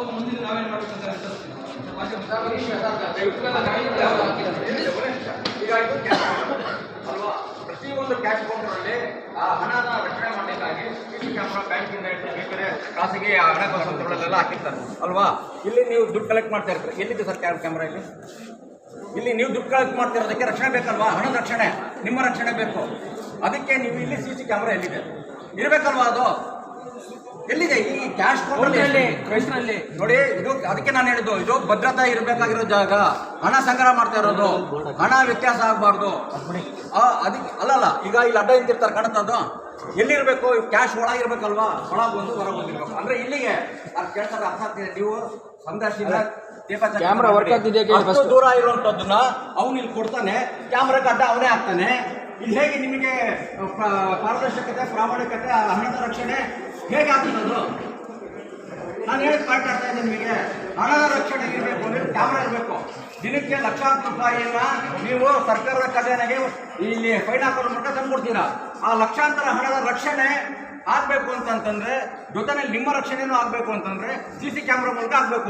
ಅವಾಗ ಮುಂದಿನ ನಾವೇನು ಮಾಡಬೇಕಂತ ಈಗ ಅಲ್ವಾ, ಪ್ರತಿಯೊಂದು ಕ್ಯಾಶ್ ಕೌಂಟರಲ್ಲಿ ಆ ಹಣನ ರಕ್ಷಣೆ ಮಾಡಲಿಕ್ಕಾಗಿ ಸಿಸಿ ಕ್ಯಾಮ್ರಾ ಬ್ಯಾಂಕಿಂದ ಬೇರೆ ಖಾಸಗಿ ಹಣಕಾಸು ಸಂಸ್ಥೆಗಳೆಲ್ಲ ಹಾಕಿರ್ತಾರೆ ಅಲ್ವಾ. ಇಲ್ಲಿ ನೀವು ದುಡ್ಡು ಕಲೆಕ್ಟ್ ಮಾಡ್ತಾ ಇರ್ತೀರಿ, ಎಲ್ಲಿದೆ ಸರ್ ಕ್ಯಾಮ್ರಾ ಇಲ್ಲಿ ನೀವು ದುಡ್ಡು ಕಲೆಕ್ಟ್ ಮಾಡ್ತಿರೋದಕ್ಕೆ ರಕ್ಷಣೆ ಬೇಕಲ್ವಾ, ಹಣದ ರಕ್ಷಣೆ, ನಿಮ್ಮ ರಕ್ಷಣೆ ಬೇಕು. ಅದಕ್ಕೆ ನೀವು ಇಲ್ಲಿ ಸಿಸಿ ಕ್ಯಾಮ್ರಾ ಎಲ್ಲಿದೆ ಇರಬೇಕಲ್ವಾ, ಅದು ಎಲ್ಲಿದೆ? ಈ ಕ್ಯಾಶ್ ಕೌಂಟರ್ನಲ್ಲಿ ನೋಡಿ, ಇದು ಅದಕ್ಕೆ ನಾನು ಹೇಳಿದ್ದು, ಇದು ಭದ್ರತಾ ಇರಬೇಕಾಗಿರೋ ಜಾಗ. ಹಣ ಸಂಗ್ರಹ ಮಾಡ್ತಾ ಇರೋದು, ಹಣ ವ್ಯತ್ಯಾಸ ಆಗಬಾರ್ದು. ಅದಕ್ಕೆ ಅಲ್ಲಲ್ಲ, ಈಗ ಇಲ್ಲಿ ಅಡ್ಡ ನಿಂತಿರ್ತಾರೆ ಕಾಣುತ್ತದು, ಎಲ್ಲಿರಬೇಕು? ಕ್ಯಾಶ್ ಒಳಗಿರ್ಬೇಕಲ್ವಾ, ಒಳಗೆ ಬಂದು ಹೊರಗೆ ಬಂದಿರ್ಬೇಕು. ಅಂದ್ರೆ ಇಲ್ಲಿಗೆ ಕೇಳ್ತಾರೆ, ಅರ್ಥ ಆಗ್ತಿದೆ. ನೀವು ಸಂದರ್ಶನ ಕ್ಯಾಮ್ರಾ ವರ್ಕ್ ಆಗ್ತಿದೆ, ಅಷ್ಟು ದೂರ ಇರುವಂತದ್ದನ್ನ ಅವನು ಇಲ್ಲಿ ಕೊಡ್ತಾನೆ, ಕ್ಯಾಮ್ರಾಕ್ಕೆ ಅಡ್ಡ ಅವನೇ ಹಾಕ್ತಾನೆ. ಇಲ್ಲಿ ಹೇಗೆ ನಿಮಗೆ ಪಾರದರ್ಶಕತೆ, ಪ್ರಾಮಾಣಿಕತೆ, ಹಣದ ರಕ್ಷಣೆ ಹೇಗೆ ಆಗ್ತದದು? ನಾನು ಹೇಳಿ ಮಾತಾಡ್ತಾ ಇದ್ದೀನಿ ನಿಮಗೆ. ಹಣದ ರಕ್ಷಣೆ ಇರಬೇಕು ಅಂದ್ರೆ ಕ್ಯಾಮ್ರಾ ಇರಬೇಕು. ದಿನಕ್ಕೆ ಲಕ್ಷಾಂತರ ರೂಪಾಯಿಯನ್ನ ನೀವು ಸರ್ಕಾರದ ಖಜಾನೆಗೆ ಇಲ್ಲಿ ಫೈನ್ ಹಾಕೋದ್ರ ಮೂಲಕ ತಂದ್ಕೊಡ್ತೀರಾ. ಆ ಲಕ್ಷಾಂತರ ಹಣದ ರಕ್ಷಣೆ ಆಗ್ಬೇಕು ಅಂತಂತಂದ್ರೆ, ಜೊತೆನಲ್ಲಿ ನಿಮ್ಮ ರಕ್ಷಣೆನೂ ಆಗ್ಬೇಕು ಅಂತಂದ್ರೆ ಸಿಸಿ ಕ್ಯಾಮ್ರಾ ಮೂಲಕ ಆಗ್ಬೇಕು.